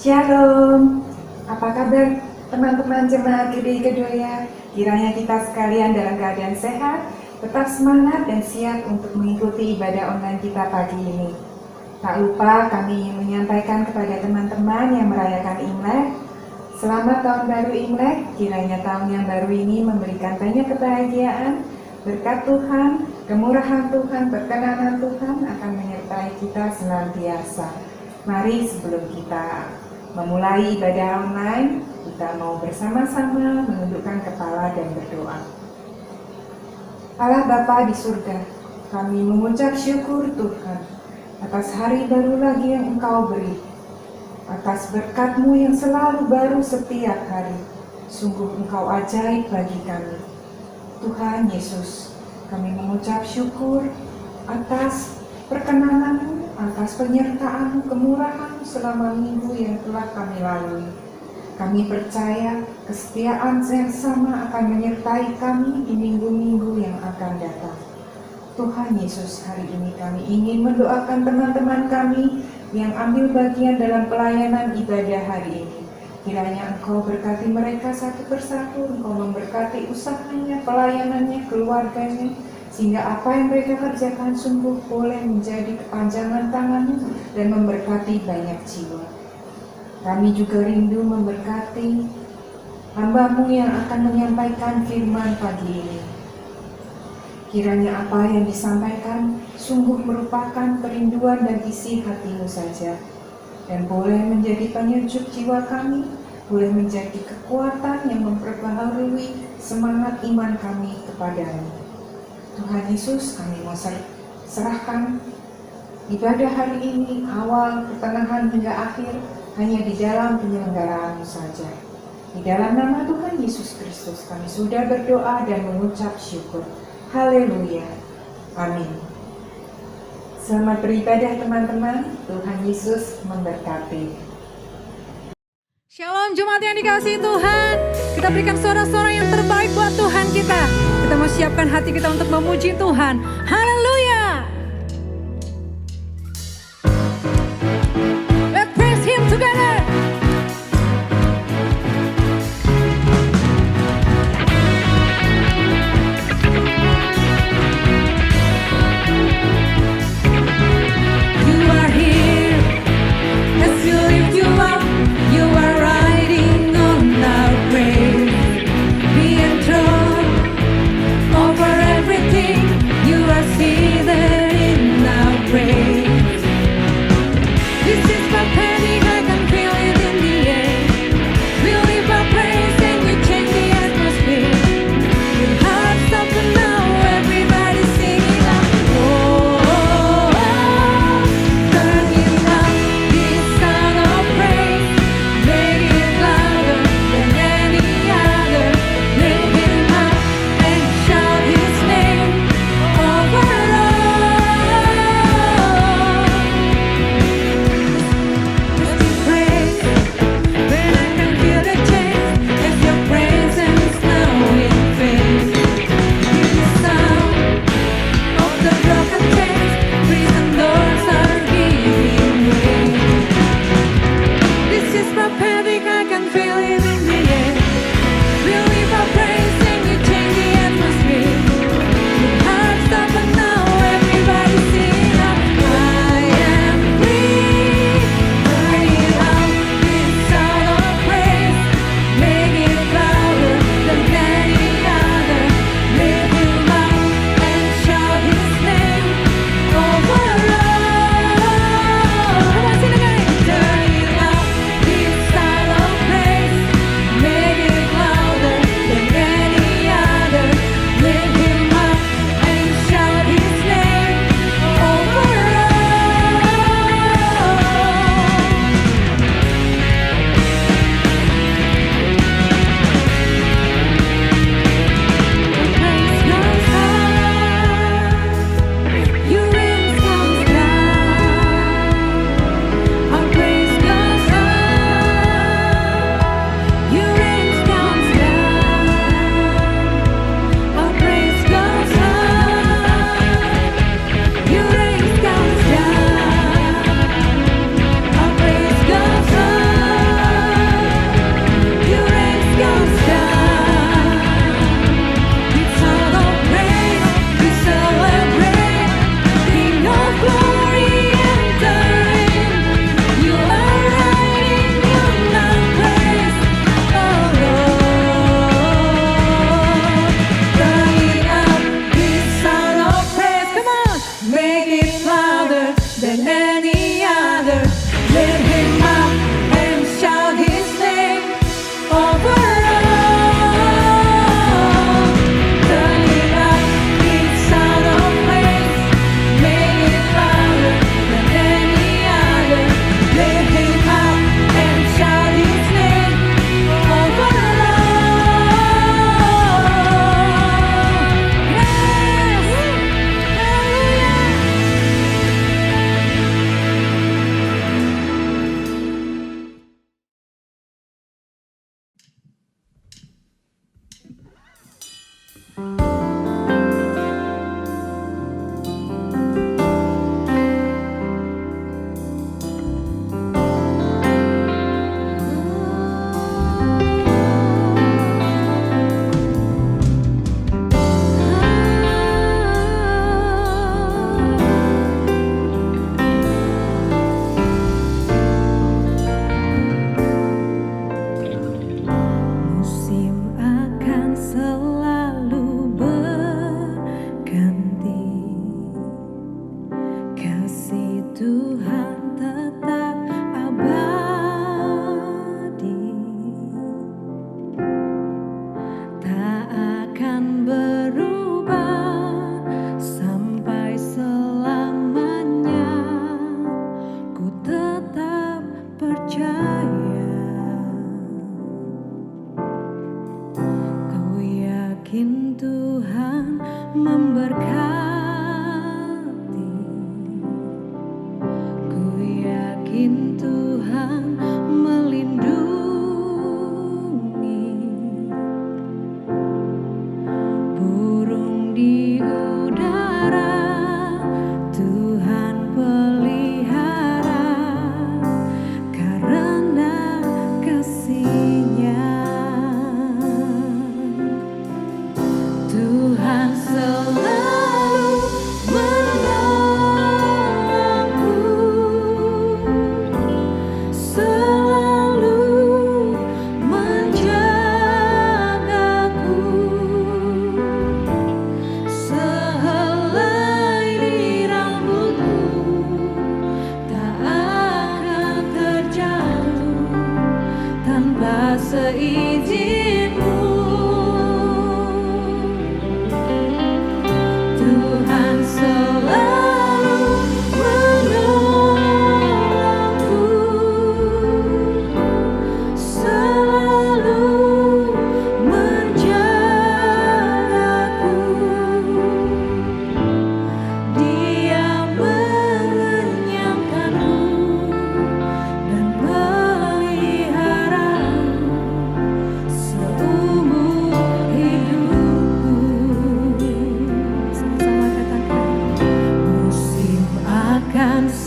Shalom, apa kabar teman-teman jemaat GDI Kedoya? Kiranya kita sekalian dalam keadaan sehat, tetap semangat dan siap untuk mengikuti ibadah online kita pagi ini. Tak lupa kami ingin menyampaikan kepada teman-teman yang merayakan Imlek, selamat tahun baru Imlek, kiranya tahun yang baru ini memberikan banyak kebahagiaan, berkat Tuhan, kemurahan Tuhan, perkenanan Tuhan akan menyertai kita senantiasa. Mari sebelum kita memulai ibadah online, kita mau bersama-sama menundukkan kepala dan berdoa. Allah Bapa di surga, kami mengucap syukur Tuhan atas hari baru lagi yang Engkau beri, atas berkat-Mu yang selalu baru setiap hari. Sungguh Engkau ajaib bagi kami. Tuhan Yesus, kami mengucap syukur atas perkenanan-Mu, atas penyertaan-Mu, kemurahan-Mu selama minggu yang telah kami lalui. Kami percaya kesetiaan yang sama akan menyertai kami di minggu-minggu yang akan datang. Tuhan Yesus, hari ini kami ingin mendoakan teman-teman kami yang ambil bagian dalam pelayanan ibadah hari ini. Kiranya Engkau berkati mereka satu persatu, Engkau memberkati usahanya, pelayanannya, keluarganya, sehingga apa yang mereka kerjakan sungguh boleh menjadi kepanjangan tangan-Mu dan memberkati banyak jiwa. Kami juga rindu memberkati hamba-Mu yang akan menyampaikan firman pagi ini. Kiranya apa yang disampaikan sungguh merupakan kerinduan dan isi hati-Mu saja, dan boleh menjadi penyejuk jiwa kami, boleh menjadi kekuatan yang memperbaharui semangat iman kami kepada-Mu. Tuhan Yesus, kami mau serahkan ibadah hari ini, awal, pertengahan hingga akhir, hanya di dalam penyelenggaraan-Mu saja. Di dalam nama Tuhan Yesus Kristus kami sudah berdoa dan mengucap syukur. Haleluya. Amin. Selamat beribadah teman-teman. Tuhan Yesus memberkati. Shalom jemaat yang dikasihi Tuhan. Kita berikan suara-suara yang terbaik buat Tuhan kita. Kita mau siapkan hati kita untuk memuji Tuhan. Haleluya. Let's praise Him together. You are here. As we lift you up, you are riding on our praise. Be enthroned over everything. You are seated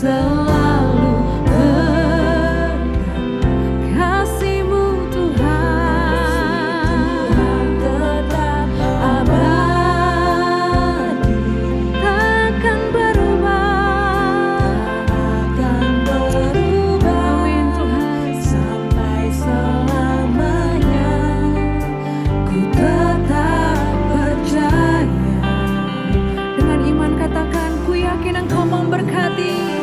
selalu dekat. Kasih-Mu Tuhan tetap abadi, takkan berubah, amin Tuhan, sampai selamanya. Ku tetap percaya. Dengan iman katakan, ku yakin Engkau memberkati.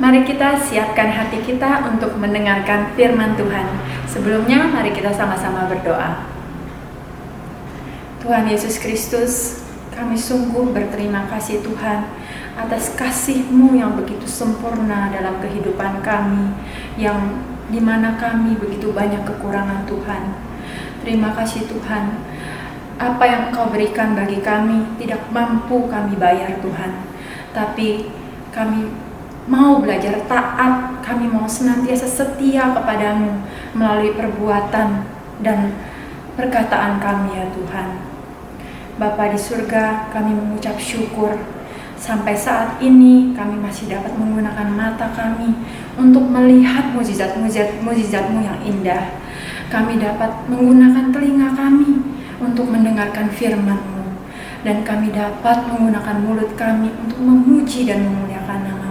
Mari kita siapkan hati kita untuk mendengarkan firman Tuhan. Sebelumnya, mari kita sama-sama berdoa. Tuhan Yesus Kristus, kami sungguh berterima kasih Tuhan atas kasih-Mu yang begitu sempurna dalam kehidupan kami, yang dimana kami begitu banyak kekurangan Tuhan. Terima kasih Tuhan, apa yang Engkau berikan bagi kami tidak mampu kami bayar Tuhan, tapi kami mau belajar taat, kami mau senantiasa setia kepadamu melalui perbuatan dan perkataan kami ya Tuhan. Bapa di surga, kami mengucap syukur sampai saat ini kami masih dapat menggunakan mata kami untuk melihat mukjizat-mukjizat-mu yang indah. Kami dapat menggunakan telinga kami untuk mendengarkan firman-Mu, dan kami dapat menggunakan mulut kami untuk memuji dan memuliakan nama-Mu.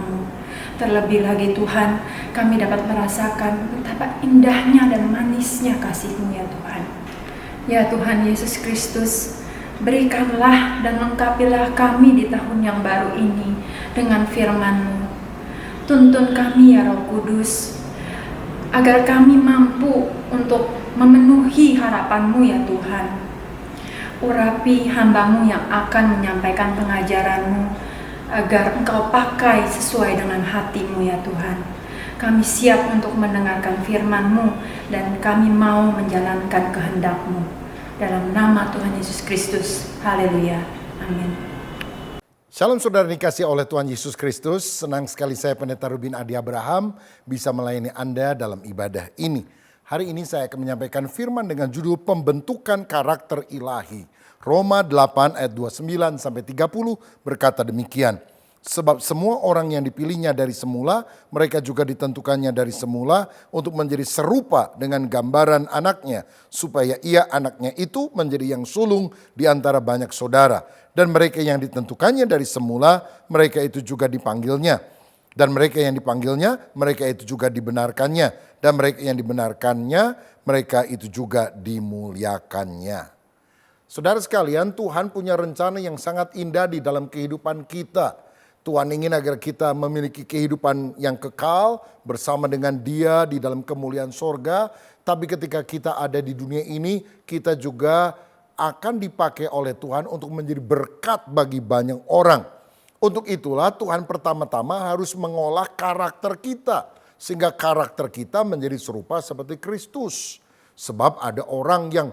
Terlebih lagi Tuhan, kami dapat merasakan betapa indahnya dan manisnya kasih-Mu ya Tuhan. Ya Tuhan Yesus Kristus, berikanlah dan lengkapilah kami di tahun yang baru ini dengan firman-Mu. Tuntun kami ya Roh Kudus, agar kami mampu untuk memenuhi harapan-Mu ya Tuhan. Urapi hamba-Mu yang akan menyampaikan pengajaran-Mu, agar Engkau pakai sesuai dengan hati-Mu ya Tuhan. Kami siap untuk mendengarkan firman-Mu dan kami mau menjalankan kehendak-Mu. Dalam nama Tuhan Yesus Kristus. Haleluya. Amin. Shalom saudara dikasih oleh Tuhan Yesus Kristus. Senang sekali saya Pendeta Ruben Adi Abraham bisa melayani Anda dalam ibadah ini. Hari ini saya akan menyampaikan firman dengan judul pembentukan karakter ilahi. Roma 8 ayat 29 sampai 30 berkata demikian. Sebab semua orang yang dipilihnya dari semula, mereka juga ditentukannya dari semula untuk menjadi serupa dengan gambaran anaknya, supaya ia anaknya itu menjadi yang sulung di antara banyak saudara. Dan mereka yang ditentukannya dari semula, mereka itu juga dipanggilnya. Dan mereka yang dipanggilnya, mereka itu juga dibenarkannya. Dan mereka yang dibenarkannya, mereka itu juga dimuliakannya. Saudara sekalian, Tuhan punya rencana yang sangat indah di dalam kehidupan kita. Tuhan ingin agar kita memiliki kehidupan yang kekal bersama dengan Dia di dalam kemuliaan sorga. Tapi ketika kita ada di dunia ini, kita juga akan dipakai oleh Tuhan untuk menjadi berkat bagi banyak orang. Untuk itulah Tuhan pertama-tama harus mengolah karakter kita, sehingga karakter kita menjadi serupa seperti Kristus. Sebab ada orang yang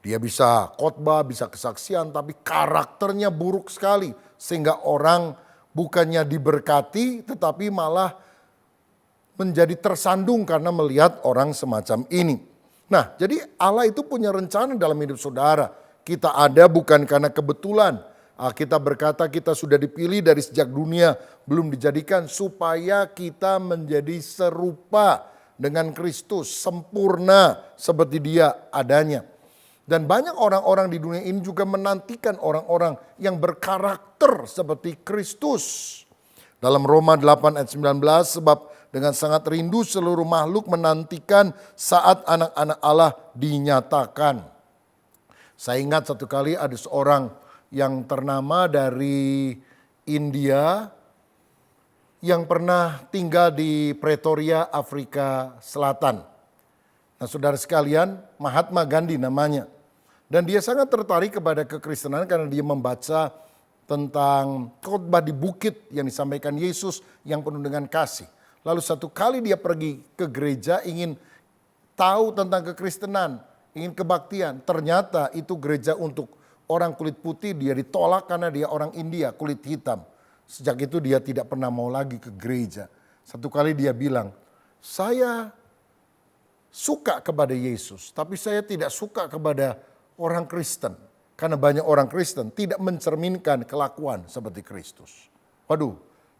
dia bisa khotbah, bisa kesaksian, tapi karakternya buruk sekali. Sehingga orang bukannya diberkati, tetapi malah menjadi tersandung karena melihat orang semacam ini. Nah, jadi Allah itu punya rencana dalam hidup saudara. Kita ada bukan karena kebetulan. Kita berkata kita sudah dipilih dari sejak dunia belum dijadikan supaya kita menjadi serupa dengan Kristus, sempurna seperti Dia adanya. Dan banyak orang-orang di dunia ini juga menantikan orang-orang yang berkarakter seperti Kristus. Dalam Roma 8 ayat 19, sebab dengan sangat rindu seluruh makhluk menantikan saat anak-anak Allah dinyatakan. Saya ingat satu kali ada seorang yang ternama dari India yang pernah tinggal di Pretoria, Afrika Selatan. Nah saudara sekalian, Mahatma Gandhi namanya. Dan dia sangat tertarik kepada kekristenan karena dia membaca tentang khotbah di bukit yang disampaikan Yesus yang penuh dengan kasih. Lalu satu kali dia pergi ke gereja ingin tahu tentang kekristenan, ingin kebaktian. Ternyata itu gereja untuk orang kulit putih, dia ditolak karena dia orang India kulit hitam. Sejak itu dia tidak pernah mau lagi ke gereja. Satu kali dia bilang, saya suka kepada Yesus, tapi saya tidak suka kepada orang Kristen. Karena banyak orang Kristen tidak mencerminkan kelakuan seperti Kristus. Waduh,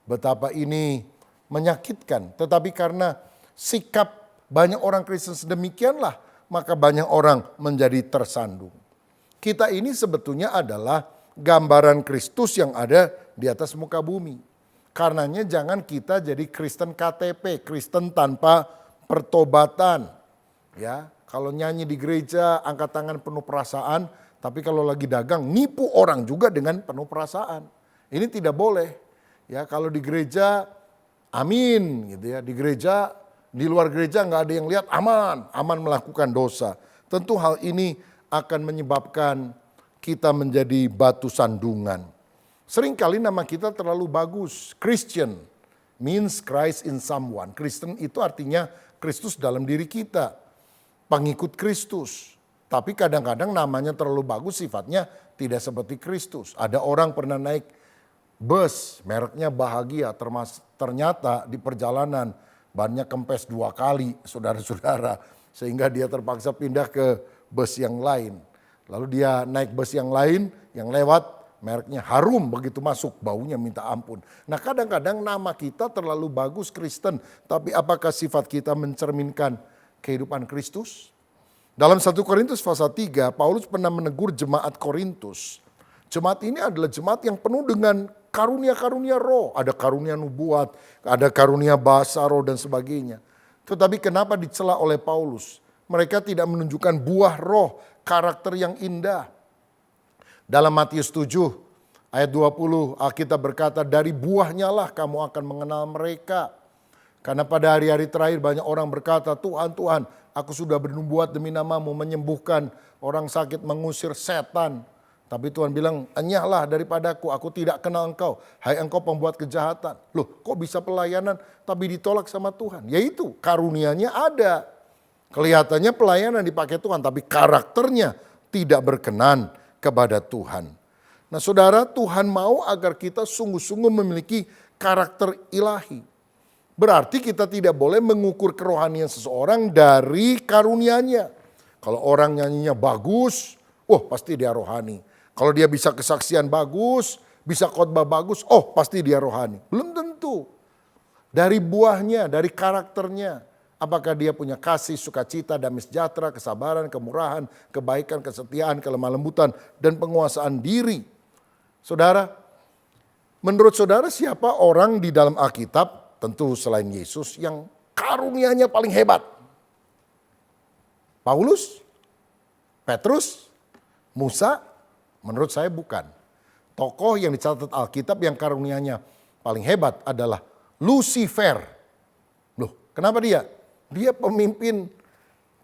betapa ini menyakitkan. Tetapi karena sikap banyak orang Kristen sedemikianlah, maka banyak orang menjadi tersandung. Kita ini sebetulnya adalah gambaran Kristus yang ada di atas muka bumi. Karenanya jangan kita jadi Kristen KTP, Kristen tanpa pertobatan. Ya, kalau nyanyi di gereja angkat tangan penuh perasaan, tapi kalau lagi dagang nipu orang juga dengan penuh perasaan. Ini tidak boleh. Ya, kalau di gereja amin gitu ya. Di gereja, di luar gereja nggak ada yang lihat, aman, aman melakukan dosa. Tentu hal ini akan menyebabkan kita menjadi batu sandungan. Seringkali nama kita terlalu bagus. Christian means Christ in someone. Kristen itu artinya Kristus dalam diri kita. Pengikut Kristus. Tapi kadang-kadang namanya terlalu bagus, sifatnya tidak seperti Kristus. Ada orang pernah naik bus, mereknya Bahagia, ternyata di perjalanan bannya kempes 2 kali, saudara-saudara. Sehingga dia terpaksa pindah ke bus yang lain. Lalu dia naik bus yang lain, yang lewat mereknya harum, begitu masuk baunya minta ampun. Nah kadang-kadang nama kita terlalu bagus Kristen, tapi apakah sifat kita mencerminkan kehidupan Kristus? Dalam 1 Korintus pasal 3, Paulus pernah menegur jemaat Korintus. Jemaat ini adalah jemaat yang penuh dengan karunia-karunia roh. Ada karunia nubuat, ada karunia bahasa roh dan sebagainya. Tetapi kenapa dicela oleh Paulus? Mereka tidak menunjukkan buah roh, karakter yang indah. Dalam Matius 7 ayat 20 Alkitab berkata, dari buahnya lah kamu akan mengenal mereka. Karena pada hari-hari terakhir banyak orang berkata, Tuhan, Tuhan, aku sudah bernubuat demi namamu, menyembuhkan orang sakit, mengusir setan. Tapi Tuhan bilang, enyahlah daripadaku, aku tidak kenal engkau. Hai engkau pembuat kejahatan. Loh kok bisa pelayanan tapi ditolak sama Tuhan? Yaitu karunianya ada. Kelihatannya pelayanan dipakai Tuhan, tapi karakternya tidak berkenan kepada Tuhan. Nah saudara, Tuhan mau agar kita sungguh-sungguh memiliki karakter ilahi. Berarti kita tidak boleh mengukur kerohanian seseorang dari karunianya. Kalau orang nyanyinya bagus, pasti dia rohani. Kalau dia bisa kesaksian bagus, bisa khotbah bagus, pasti dia rohani. Belum tentu. Dari buahnya, dari karakternya. Apakah dia punya kasih, sukacita, damai sejahtera, kesabaran, kemurahan, kebaikan, kesetiaan, kelemah lembutan, dan penguasaan diri. Saudara, menurut saudara siapa orang di dalam Alkitab, tentu selain Yesus, yang karunianya paling hebat? Paulus? Petrus? Musa? Menurut saya bukan. Tokoh yang dicatat Alkitab yang karunianya paling hebat adalah Lucifer. Loh, kenapa dia? Dia pemimpin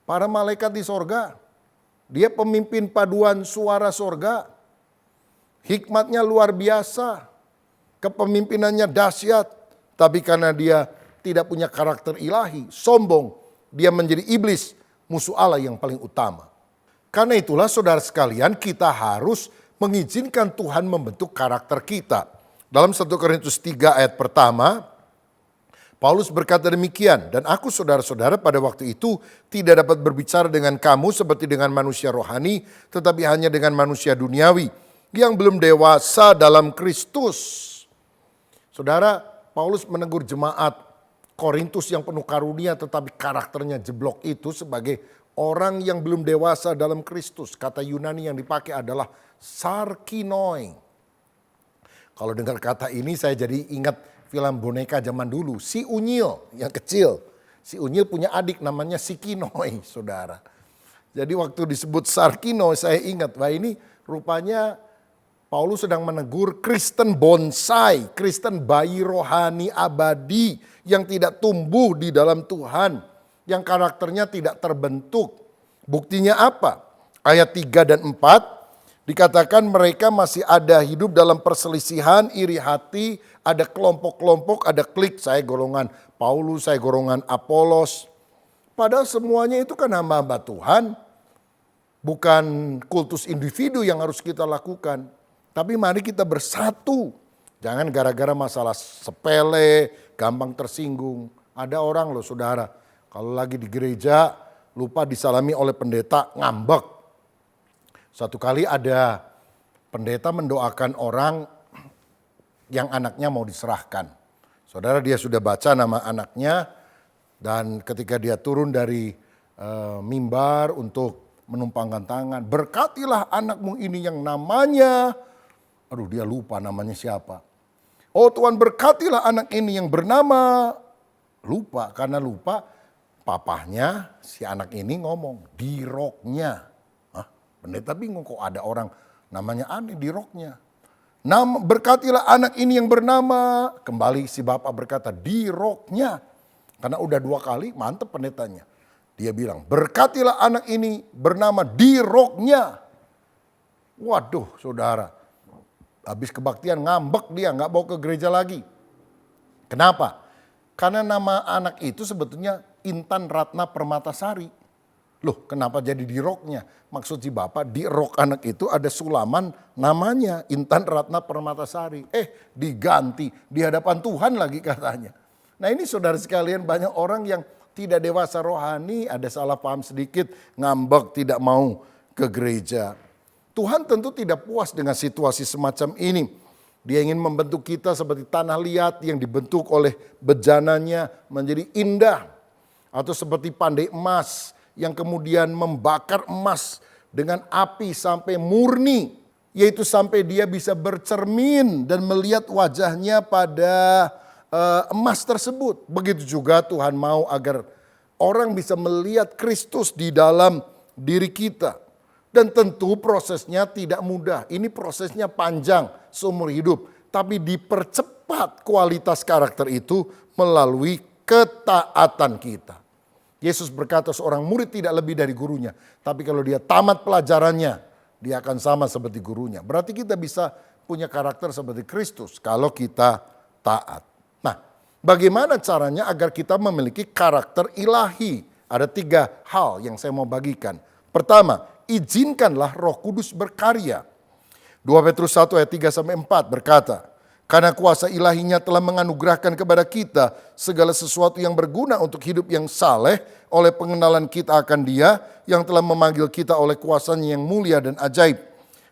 para malaikat di sorga. Dia pemimpin paduan suara sorga. Hikmatnya luar biasa. Kepemimpinannya dahsyat. Tapi karena dia tidak punya karakter ilahi, sombong, dia menjadi iblis, musuh Allah yang paling utama. Karena itulah saudara sekalian, kita harus mengizinkan Tuhan membentuk karakter kita. Dalam 1 Korintus 3 ayat pertama, Paulus berkata demikian, dan aku saudara-saudara pada waktu itu tidak dapat berbicara dengan kamu seperti dengan manusia rohani, tetapi hanya dengan manusia duniawi yang belum dewasa dalam Kristus. Saudara, Paulus menegur jemaat Korintus yang penuh karunia tetapi karakternya jeblok itu sebagai orang yang belum dewasa dalam Kristus. Kata Yunani yang dipakai adalah sarkinoi. Kalau dengar kata ini saya jadi ingat film boneka zaman dulu, si Unyil yang kecil. Si Unyil punya adik namanya si Kinoi, saudara. Jadi waktu disebut Sarkinoi saya ingat, wah ini rupanya Paulus sedang menegur Kristen bonsai, Kristen bayi rohani abadi yang tidak tumbuh di dalam Tuhan, yang karakternya tidak terbentuk. Buktinya apa? Ayat 3 dan 4 dikatakan mereka masih ada hidup dalam perselisihan, iri hati, ada kelompok-kelompok, ada klik, saya golongan Paulus, saya golongan Apolos. Padahal semuanya itu kan hamba-hamba Tuhan, bukan kultus individu yang harus kita lakukan. Tapi mari kita bersatu. Jangan gara-gara masalah sepele, gampang tersinggung. Ada orang loh saudara, kalau lagi di gereja lupa disalami oleh pendeta ngambek. Satu kali ada pendeta mendoakan orang yang anaknya mau diserahkan. Saudara, dia sudah baca nama anaknya dan ketika dia turun dari mimbar untuk menumpangkan tangan, berkatilah anakmu ini yang namanya, dia lupa namanya siapa. Oh Tuhan, berkatilah anak ini yang bernama, lupa, karena lupa papahnya si anak ini ngomong di roknya. Pendeta bingung kok ada orang namanya aneh di roknya. Berkatilah anak ini yang bernama, kembali si bapak berkata, di roknya. Karena udah 2 kali, mantep pendetanya. Dia bilang, berkatilah anak ini bernama di roknya. Waduh saudara, habis kebaktian ngambek dia, gak bawa ke gereja lagi. Kenapa? Karena nama anak itu sebetulnya Intan Ratna Permatasari. Loh, kenapa jadi di roknya? Maksud si bapak, di rok anak itu ada sulaman namanya Intan Ratna Permatasari. Diganti di hadapan Tuhan lagi katanya. Nah ini saudara sekalian, banyak orang yang tidak dewasa rohani, ada salah paham sedikit, ngambek, tidak mau ke gereja. Tuhan tentu tidak puas dengan situasi semacam ini. Dia ingin membentuk kita seperti tanah liat yang dibentuk oleh bejananya menjadi indah. Atau seperti pandai emas yang kemudian membakar emas dengan api sampai murni. Yaitu sampai dia bisa bercermin dan melihat wajahnya pada emas tersebut. Begitu juga Tuhan mau agar orang bisa melihat Kristus di dalam diri kita. Dan tentu prosesnya tidak mudah. Ini prosesnya panjang seumur hidup. Tapi dipercepat kualitas karakter itu melalui ketaatan kita. Yesus berkata seorang murid tidak lebih dari gurunya. Tapi kalau dia tamat pelajarannya, dia akan sama seperti gurunya. Berarti kita bisa punya karakter seperti Kristus kalau kita taat. Nah, bagaimana caranya agar kita memiliki karakter ilahi? Ada 3 hal yang saya mau bagikan. Pertama, izinkanlah Roh Kudus berkarya. 2 Petrus 1 ayat 3-4 berkata, karena kuasa ilahinya telah menganugerahkan kepada kita segala sesuatu yang berguna untuk hidup yang saleh oleh pengenalan kita akan Dia yang telah memanggil kita oleh kuasanya yang mulia dan ajaib.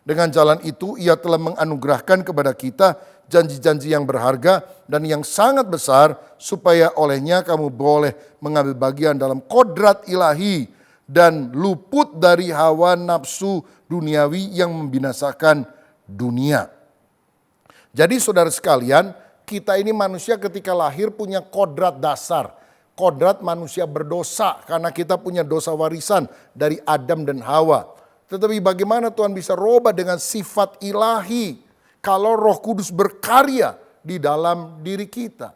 Dengan jalan itu ia telah menganugerahkan kepada kita janji-janji yang berharga dan yang sangat besar supaya olehnya kamu boleh mengambil bagian dalam kodrat ilahi dan luput dari hawa nafsu duniawi yang membinasakan dunia. Jadi saudara sekalian, kita ini manusia ketika lahir punya kodrat dasar. Kodrat manusia berdosa karena kita punya dosa warisan dari Adam dan Hawa. Tetapi bagaimana Tuhan bisa rubah dengan sifat ilahi kalau Roh Kudus berkarya di dalam diri kita?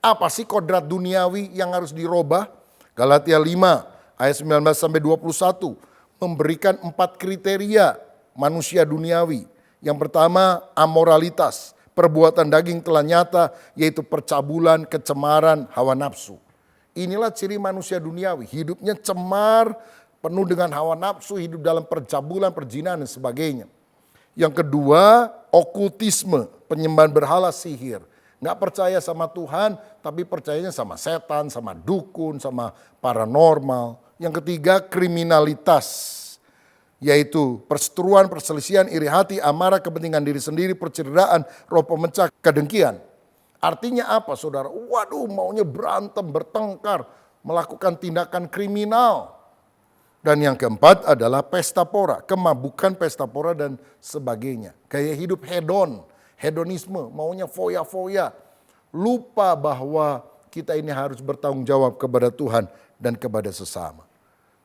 Apa sih kodrat duniawi yang harus dirubah? Galatia 5 ayat 19-21 memberikan 4 kriteria manusia duniawi. Yang pertama, amoralitas. Perbuatan daging telah nyata, yaitu percabulan, kecemaran, hawa nafsu. Inilah ciri manusia duniawi. Hidupnya cemar, penuh dengan hawa nafsu, hidup dalam percabulan, perzinahan, dan sebagainya. Yang kedua, okultisme, penyembahan berhala, sihir. Nggak percaya sama Tuhan, tapi percayanya sama setan, sama dukun, sama paranormal. Yang ketiga, kriminalitas. Yaitu perseteruan, perselisihan, iri hati, amarah, kepentingan diri sendiri, percederaan, roh pemecah, kedengkian. Artinya apa saudara? Waduh, maunya berantem, bertengkar, melakukan tindakan kriminal. Dan yang keempat adalah pesta pora, kemabukan, pesta pora dan sebagainya. Gaya hidup hedon, hedonisme, maunya foya-foya. Lupa bahwa kita ini harus bertanggung jawab kepada Tuhan dan kepada sesama.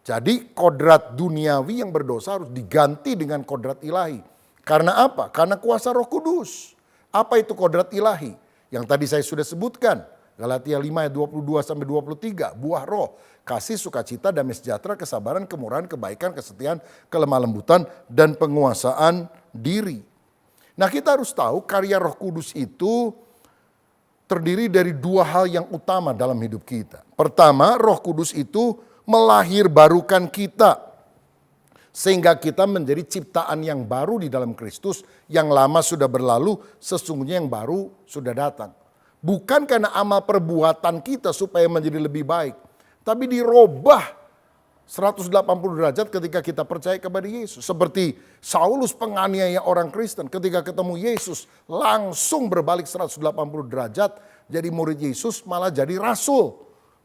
Jadi kodrat duniawi yang berdosa harus diganti dengan kodrat ilahi. Karena apa? Karena kuasa Roh Kudus. Apa itu kodrat ilahi? Yang tadi saya sudah sebutkan. Galatia 5 ayat 22-23. Buah roh, kasih, sukacita, damai sejahtera, kesabaran, kemurahan, kebaikan, kesetiaan, kelemah lembutan, dan penguasaan diri. Nah kita harus tahu karya Roh Kudus itu terdiri dari 2 hal yang utama dalam hidup kita. Pertama, Roh Kudus itu melahirbarukan kita sehingga kita menjadi ciptaan yang baru di dalam Kristus. Yang lama sudah berlalu, sesungguhnya yang baru sudah datang. Bukan karena amal perbuatan kita supaya menjadi lebih baik, tapi dirubah 180 derajat ketika kita percaya kepada Yesus. Seperti Saulus penganiaya orang Kristen, ketika ketemu Yesus langsung berbalik 180 derajat, jadi murid Yesus malah jadi rasul.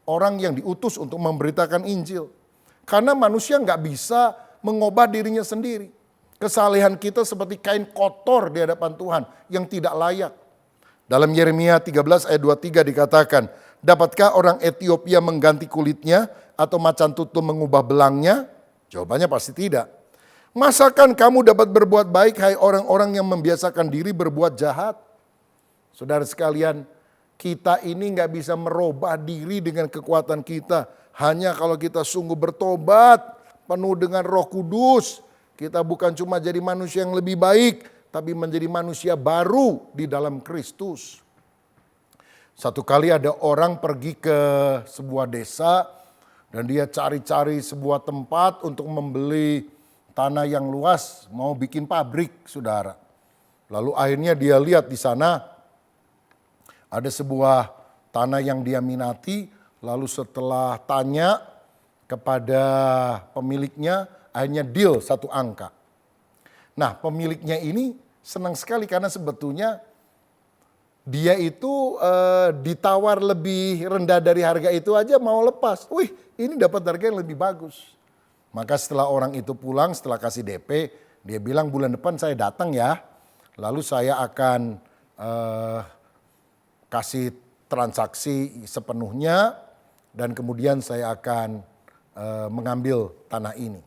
Orang yang diutus untuk memberitakan Injil. Karena manusia nggak bisa mengubah dirinya sendiri. Kesalehan kita seperti kain kotor di hadapan Tuhan yang tidak layak. Dalam Yeremia 13 ayat 23 dikatakan, dapatkah orang Ethiopia mengganti kulitnya atau macan tutul mengubah belangnya? Jawabannya pasti tidak. Masakan kamu dapat berbuat baik, hai orang-orang yang membiasakan diri berbuat jahat? Saudara sekalian, kita ini nggak bisa merubah diri dengan kekuatan kita. Hanya kalau kita sungguh bertobat, penuh dengan Roh Kudus. Kita bukan cuma jadi manusia yang lebih baik, tapi menjadi manusia baru di dalam Kristus. Satu kali ada orang pergi ke sebuah desa dan dia cari-cari sebuah tempat untuk membeli tanah yang luas, mau bikin pabrik, saudara. Lalu akhirnya dia lihat di sana ada sebuah tanah yang dia minati, lalu setelah tanya kepada pemiliknya, akhirnya deal satu angka. Nah, pemiliknya ini senang sekali karena sebetulnya dia itu ditawar lebih rendah dari harga itu aja mau lepas. Wih, ini dapat harga yang lebih bagus. Maka setelah orang itu pulang, setelah kasih DP, dia bilang bulan depan saya datang ya. Lalu saya akan kasih transaksi sepenuhnya dan kemudian saya akan mengambil tanah ini.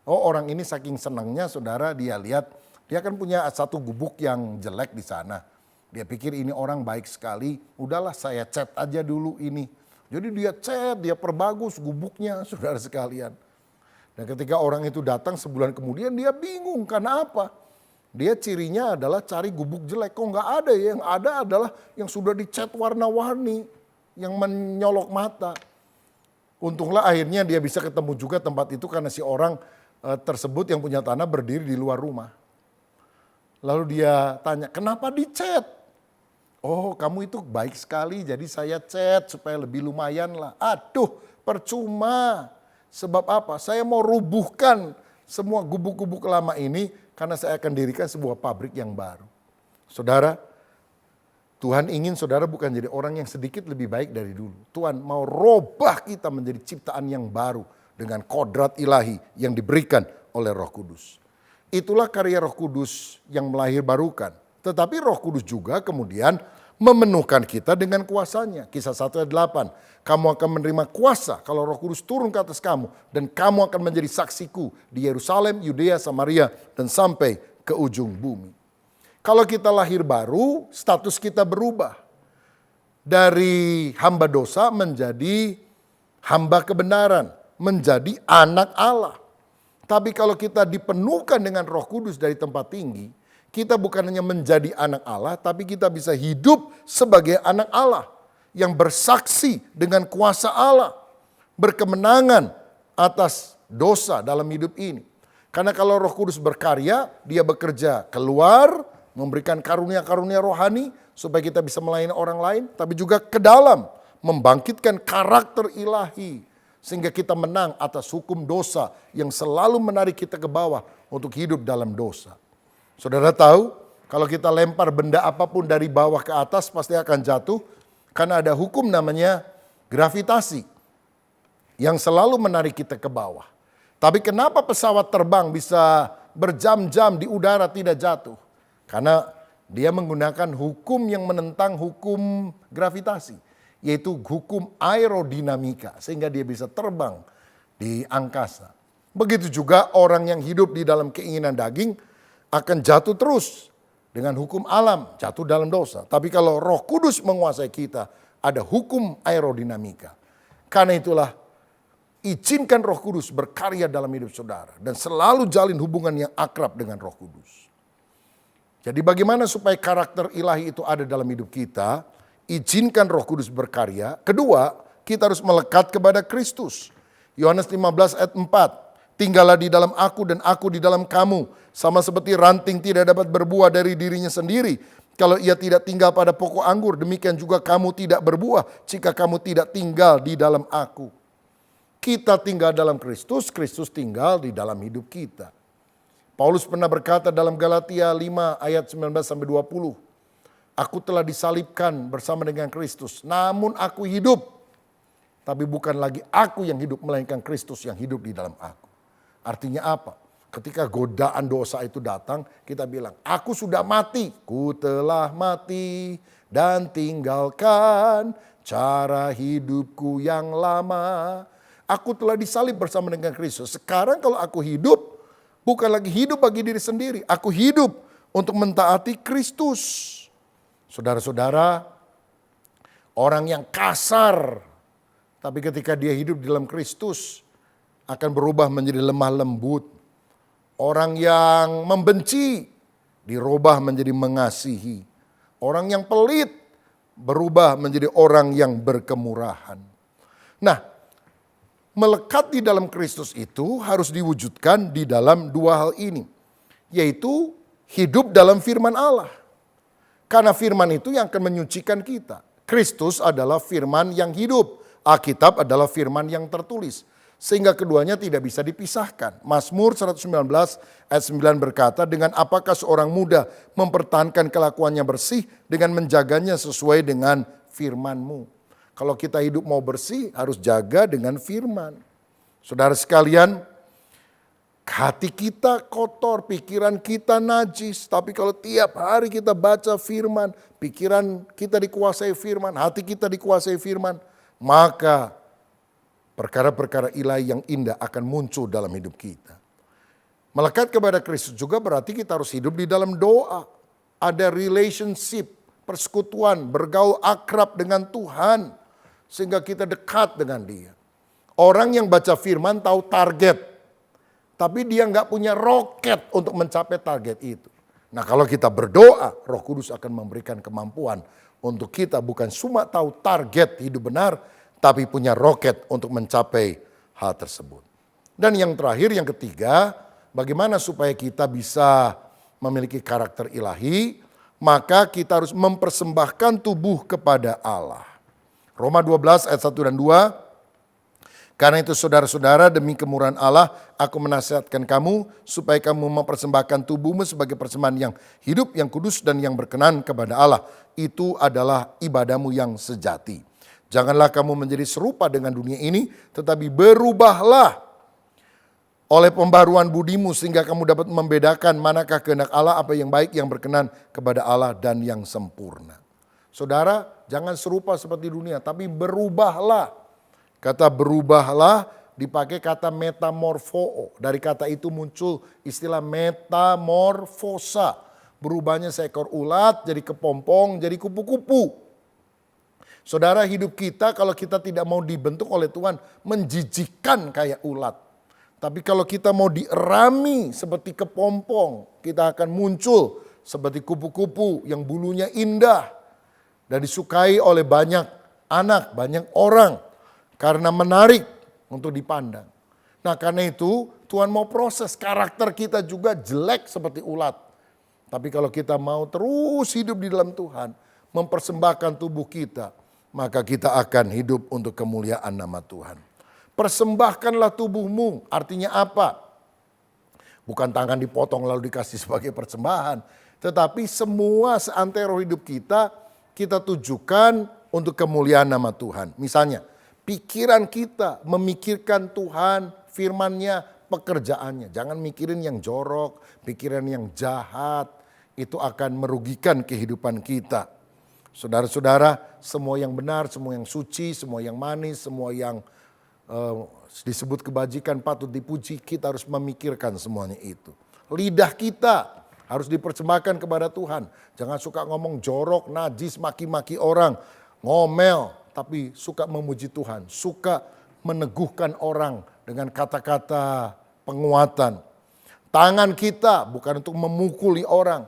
Oh, orang ini saking senangnya, saudara, dia lihat dia kan punya satu gubuk yang jelek di sana. Dia pikir ini orang baik sekali, udahlah saya cat aja dulu ini. Jadi dia cat, dia perbagus gubuknya, saudara sekalian. Dan ketika orang itu datang sebulan kemudian dia bingung karena apa? Dia cirinya adalah cari gubuk jelek. Kok nggak ada ya? Yang ada adalah yang sudah dicat warna-warni, yang menyolok mata. Untunglah akhirnya dia bisa ketemu juga tempat itu karena si orang tersebut yang punya tanah berdiri di luar rumah. Lalu dia tanya, kenapa dicat? Oh, kamu itu baik sekali jadi saya cat supaya lebih lumayan lah. Aduh, percuma. Sebab apa? Saya mau rubuhkan semua gubuk-gubuk lama ini karena saya akan dirikan sebuah pabrik yang baru. Saudara, Tuhan ingin saudara bukan jadi orang yang sedikit lebih baik dari dulu. Tuhan mau robah kita menjadi ciptaan yang baru dengan kodrat ilahi yang diberikan oleh Roh Kudus. Itulah karya Roh Kudus yang melahirbarukan. Tetapi Roh Kudus juga kemudian memenuhkan kita dengan kuasanya. Kisah 1 ayat 8. Kamu akan menerima kuasa kalau Roh Kudus turun ke atas kamu. Dan kamu akan menjadi saksiku di Yerusalem, Yudea, Samaria, dan sampai ke ujung bumi. Kalau kita lahir baru, status kita berubah. Dari hamba dosa menjadi hamba kebenaran. Menjadi anak Allah. Tapi kalau kita dipenuhkan dengan Roh Kudus dari tempat tinggi, kita bukan hanya menjadi anak Allah, tapi kita bisa hidup sebagai anak Allah yang bersaksi dengan kuasa Allah, berkemenangan atas dosa dalam hidup ini. Karena kalau Roh Kudus berkarya, dia bekerja keluar, memberikan karunia-karunia rohani supaya kita bisa melayani orang lain, tapi juga ke dalam, membangkitkan karakter ilahi sehingga kita menang atas hukum dosa yang selalu menarik kita ke bawah untuk hidup dalam dosa. Saudara tahu, kalau kita lempar benda apapun dari bawah ke atas pasti akan jatuh. Karena ada hukum namanya gravitasi yang selalu menarik kita ke bawah. Tapi kenapa pesawat terbang bisa berjam-jam di udara tidak jatuh? Karena dia menggunakan hukum yang menentang hukum gravitasi. Yaitu hukum aerodinamika. Sehingga dia bisa terbang di angkasa. Begitu juga orang yang hidup di dalam keinginan daging akan jatuh terus dengan hukum alam, jatuh dalam dosa. Tapi kalau Roh Kudus menguasai kita, ada hukum aerodinamika. Karena itulah izinkan Roh Kudus berkarya dalam hidup saudara dan selalu jalin hubungan yang akrab dengan Roh Kudus. Jadi bagaimana supaya karakter ilahi itu ada dalam hidup kita? Izinkan Roh Kudus berkarya. Kedua, kita harus melekat kepada Kristus. Yohanes 15 ayat 4. Tinggallah di dalam aku dan aku di dalam kamu. Sama seperti ranting tidak dapat berbuah dari dirinya sendiri. Kalau ia tidak tinggal pada pokok anggur, demikian juga kamu tidak berbuah jika kamu tidak tinggal di dalam aku. Kita tinggal dalam Kristus, Kristus tinggal di dalam hidup kita. Paulus pernah berkata dalam Galatia 5 ayat 19-20. Aku telah disalibkan bersama dengan Kristus, namun aku hidup. Tapi bukan lagi aku yang hidup, melainkan Kristus yang hidup di dalam aku. Artinya apa? Ketika godaan dosa itu datang, kita bilang, aku sudah mati. Ku telah mati dan tinggalkan cara hidupku yang lama. Aku telah disalib bersama dengan Kristus. Sekarang kalau aku hidup, bukan lagi hidup bagi diri sendiri. Aku hidup untuk mentaati Kristus. Saudara-saudara, orang yang kasar, tapi ketika dia hidup di dalam Kristus, akan berubah menjadi lemah lembut. Orang yang membenci, dirubah menjadi mengasihi. Orang yang pelit, berubah menjadi orang yang berkemurahan. Nah, melekat di dalam Kristus itu harus diwujudkan di dalam dua hal ini. Yaitu hidup dalam firman Allah. Karena firman itu yang akan menyucikan kita. Kristus adalah firman yang hidup. Alkitab adalah firman yang tertulis. Sehingga keduanya tidak bisa dipisahkan. Mazmur 119 ayat 9 berkata, dengan apakah seorang muda mempertahankan kelakuannya bersih dengan menjaganya sesuai dengan firman-Mu. Kalau kita hidup mau bersih harus jaga dengan firman. Saudara sekalian, hati kita kotor, pikiran kita najis. Tapi kalau tiap hari kita baca firman, pikiran kita dikuasai firman, hati kita dikuasai firman, maka perkara-perkara ilahi yang indah akan muncul dalam hidup kita. Melekat kepada Kristus juga berarti kita harus hidup di dalam doa. Ada relationship, persekutuan, bergaul akrab dengan Tuhan. Sehingga kita dekat dengan Dia. Orang yang baca firman tahu target. Tapi dia nggak punya roket untuk mencapai target itu. Nah kalau kita berdoa, Roh Kudus akan memberikan kemampuan untuk kita bukan cuma tahu target hidup benar, tapi punya roket untuk mencapai hal tersebut. Dan yang terakhir, yang ketiga, bagaimana supaya kita bisa memiliki karakter ilahi, maka kita harus mempersembahkan tubuh kepada Allah. Roma 12 ayat 1 dan 2, karena itu saudara-saudara demi kemurahan Allah, aku menasihatkan kamu supaya kamu mempersembahkan tubuhmu sebagai persembahan yang hidup, yang kudus dan yang berkenan kepada Allah. Itu adalah ibadahmu yang sejati. Janganlah kamu menjadi serupa dengan dunia ini, tetapi berubahlah oleh pembaruan budimu sehingga kamu dapat membedakan manakah kehendak Allah, apa yang baik, yang berkenan kepada Allah dan yang sempurna. Saudara, jangan serupa seperti dunia, tapi berubahlah. Kata berubahlah dipakai kata metamorfoo. Dari kata itu muncul istilah metamorfosa. Berubahnya seekor ulat jadi kepompong, jadi kupu-kupu. Saudara, hidup kita kalau kita tidak mau dibentuk oleh Tuhan menjijikkan kayak ulat. Tapi kalau kita mau dierami seperti kepompong, kita akan muncul seperti kupu-kupu yang bulunya indah dan disukai oleh banyak anak, banyak orang karena menarik untuk dipandang. Nah karena itu Tuhan mau proses karakter kita juga jelek seperti ulat. Tapi kalau kita mau terus hidup di dalam Tuhan, mempersembahkan tubuh kita, maka kita akan hidup untuk kemuliaan nama Tuhan. Persembahkanlah tubuhmu, artinya apa? Bukan tangan dipotong lalu dikasih sebagai persembahan. Tetapi semua seantero hidup kita tujukan untuk kemuliaan nama Tuhan. Misalnya, pikiran kita memikirkan Tuhan, firman-Nya, pekerjaannya. Jangan mikirin yang jorok, pikiran yang jahat. Itu akan merugikan kehidupan kita. Saudara-saudara, semua yang benar, semua yang suci, semua yang manis, semua yang disebut kebajikan patut dipuji, kita harus memikirkan semuanya itu. Lidah kita harus dipersembahkan kepada Tuhan. Jangan suka ngomong jorok, najis, maki-maki orang, ngomel, tapi suka memuji Tuhan, suka meneguhkan orang dengan kata-kata penguatan. Tangan kita bukan untuk memukuli orang,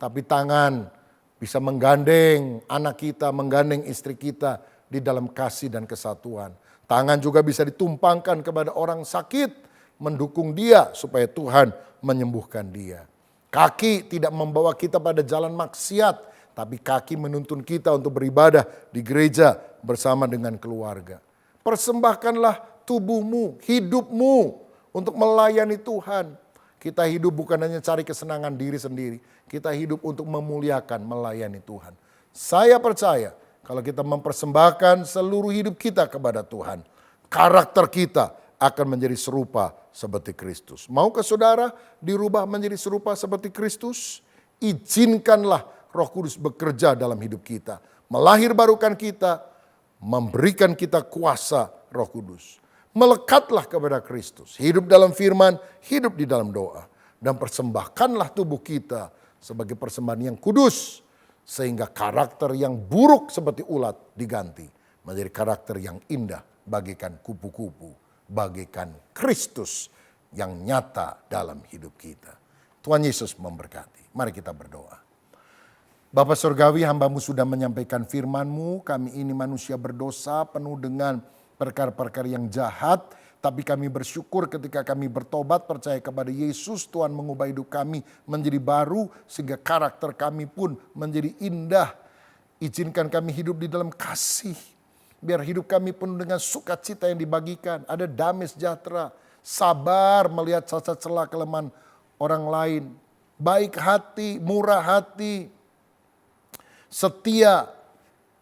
tapi tangan bisa menggandeng anak kita, menggandeng istri kita di dalam kasih dan kesatuan. Tangan juga bisa ditumpangkan kepada orang sakit, mendukung dia supaya Tuhan menyembuhkan dia. Kaki tidak membawa kita pada jalan maksiat, tapi kaki menuntun kita untuk beribadah di gereja bersama dengan keluarga. Persembahkanlah tubuhmu, hidupmu untuk melayani Tuhan. Kita hidup bukan hanya cari kesenangan diri sendiri, kita hidup untuk memuliakan, melayani Tuhan. Saya percaya kalau kita mempersembahkan seluruh hidup kita kepada Tuhan, karakter kita akan menjadi serupa seperti Kristus. Maukah saudara dirubah menjadi serupa seperti Kristus? Izinkanlah Roh Kudus bekerja dalam hidup kita, melahirbarukan kita, memberikan kita kuasa Roh Kudus. Melekatlah kepada Kristus, hidup dalam firman, hidup di dalam doa. dan persembahkanlah tubuh kita sebagai persembahan yang kudus, sehingga karakter yang buruk seperti ulat diganti menjadi karakter yang indah bagaikan kupu-kupu, bagaikan Kristus yang nyata dalam hidup kita. Tuhan Yesus memberkati. Mari kita berdoa. Bapa Surgawi, hamba-Mu sudah menyampaikan firman-Mu. Kami ini manusia berdosa, penuh dengan perkara-perkara yang jahat. Tapi kami bersyukur ketika kami bertobat, percaya kepada Yesus, Tuhan mengubah hidup kami menjadi baru, sehingga karakter kami pun menjadi indah. Izinkan kami hidup di dalam kasih. Biar hidup kami penuh dengan sukacita yang dibagikan. Ada damai sejahtera, sabar melihat cacat celah kelemahan orang lain. Baik hati, murah hati, setia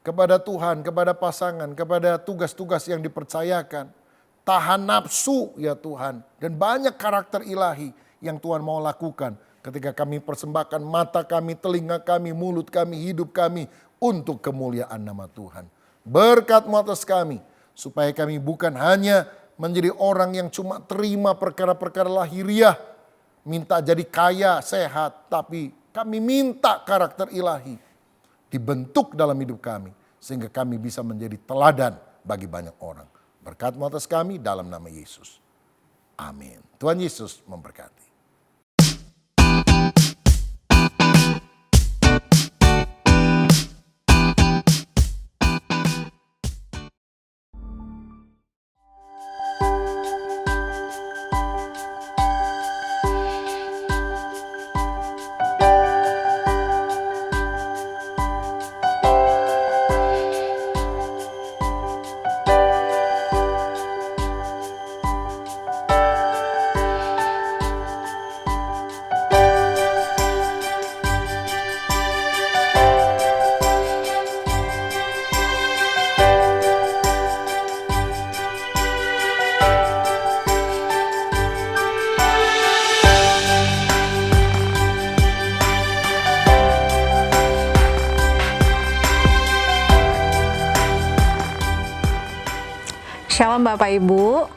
kepada Tuhan, kepada pasangan, kepada tugas-tugas yang dipercayakan. Tahan nafsu ya Tuhan. Dan banyak karakter ilahi yang Tuhan mau lakukan ketika kami persembahkan mata kami, telinga kami, mulut kami, hidup kami untuk kemuliaan nama Tuhan. Berkat-Mu atas kami supaya kami bukan hanya menjadi orang yang cuma terima perkara-perkara lahiriah, minta jadi kaya, sehat, tapi kami minta karakter ilahi dibentuk dalam hidup kami, sehingga kami bisa menjadi teladan bagi banyak orang. Berkat-Mu atas kami dalam nama Yesus. Amin. Tuhan Yesus memberkati. Shalom Bapak Ibu,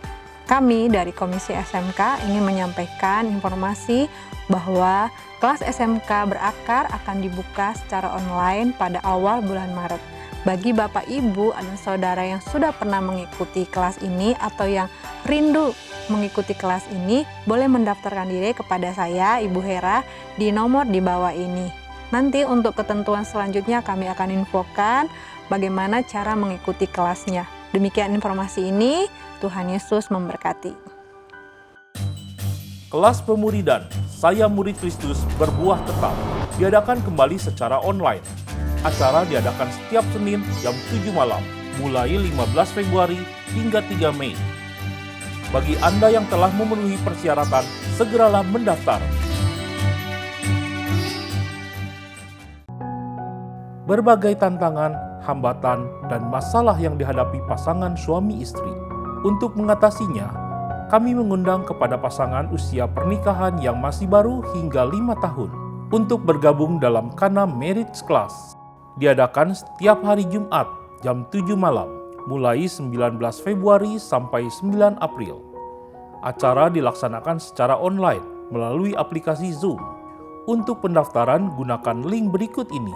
kami dari Komisi SMK ingin menyampaikan informasi bahwa kelas SMK berakar akan dibuka secara online pada awal bulan Maret. Bagi Bapak Ibu dan Saudara yang sudah pernah mengikuti kelas ini atau yang rindu mengikuti kelas ini, boleh mendaftarkan diri kepada saya, Ibu Hera, di nomor di bawah ini. Nanti untuk ketentuan selanjutnya kami akan infokan bagaimana cara mengikuti kelasnya. Demikian informasi ini, Tuhan Yesus memberkati. Kelas pemuridan Saya Murid Kristus Berbuah Tetap diadakan kembali secara online. Acara diadakan setiap Senin jam 7 malam, mulai 15 Februari hingga 3 Mei. Bagi Anda yang telah memenuhi persyaratan, segeralah mendaftar. Berbagai tantangan, hambatan, dan masalah yang dihadapi pasangan suami istri. Untuk mengatasinya, kami mengundang kepada pasangan usia pernikahan yang masih baru hingga 5 tahun untuk bergabung dalam Kana Marriage Class. Diadakan setiap hari Jumat jam 7 malam, mulai 19 Februari sampai 9 April. Acara dilaksanakan secara online melalui aplikasi Zoom. Untuk pendaftaran, gunakan link berikut ini.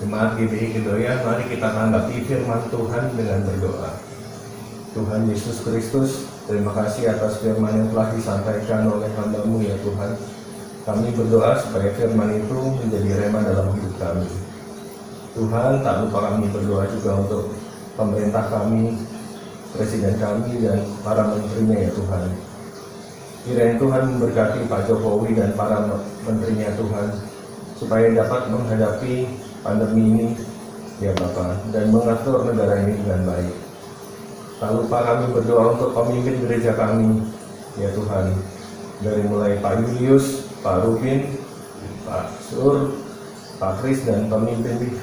Jemaat GBI Kedoya, mari kita tanggapi firman Tuhan dengan berdoa. Tuhan Yesus Kristus, terima kasih atas firman yang telah disampaikan oleh hamba-Mu ya Tuhan. Kami berdoa supaya firman itu menjadi rema dalam hidup kami. Tuhan, tak lupa kami berdoa juga untuk pemerintah kami, presiden kami, dan para menterinya ya Tuhan. Kiranya Tuhan memberkati Pak Jokowi dan para menterinya Tuhan, supaya dapat menghadapi pandemi ini ya Bapak, dan mengatur negara ini dengan baik. Tak lupa kami berdoa untuk pemimpin gereja kami ya Tuhan, dari mulai Pak Julius, Pak Rubin, Pak Sur, Pak Kris, dan pemimpin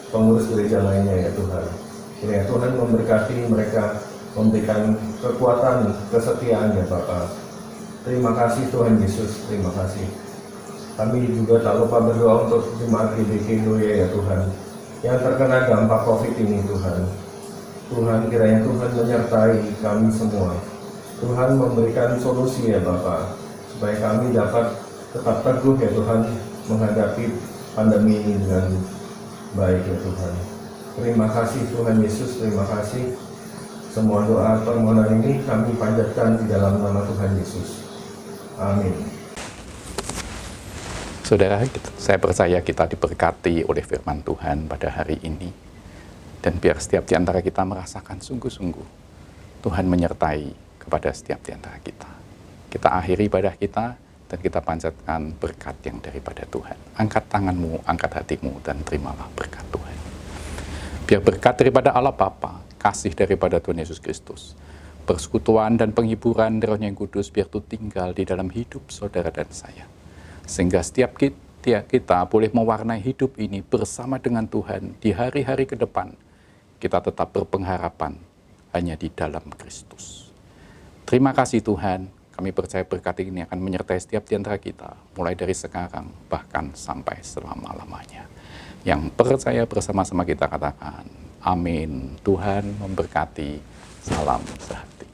pengurus gereja lainnya ya Tuhan. Kiranya Tuhan memberkati mereka, memberikan kekuatan, kesetiaan ya Bapak. Terima kasih Tuhan Yesus, terima kasih. Kami juga tak lupa berdoa untuk jemaat GBI Kedoya ya Tuhan. yang terkena dampak COVID ini Tuhan. Tuhan, kiranya Tuhan menyertai kami semua. Tuhan memberikan solusi ya Bapa, supaya kami dapat tetap teguh ya Tuhan menghadapi pandemi ini dengan baik ya Tuhan. Terima kasih Tuhan Yesus, terima kasih. Semua doa permohonan ini kami panjatkan di dalam nama Tuhan Yesus. Amin. Saudara, saya percaya kita diberkati oleh firman Tuhan pada hari ini. Dan biar setiap di antara kita merasakan sungguh-sungguh Tuhan menyertai kepada setiap di antara kita. Kita akhiri ibadah kita dan kita panjatkan berkat yang daripada Tuhan. Angkat tanganmu, angkat hatimu, dan terimalah berkat Tuhan. Biar berkat daripada Allah Bapa, kasih daripada Tuhan Yesus Kristus, persekutuan dan penghiburan dari Roh yang Kudus biar itu tinggal di dalam hidup saudara dan saya. Sehingga setiap kita boleh mewarnai hidup ini bersama dengan Tuhan di hari-hari ke depan. Kita tetap berpengharapan hanya di dalam Kristus. Terima kasih Tuhan, kami percaya berkat ini akan menyertai setiap di antara kita, mulai dari sekarang bahkan sampai selama-lamanya. Yang percaya bersama-sama kita katakan, amin. Tuhan memberkati, salam sehati.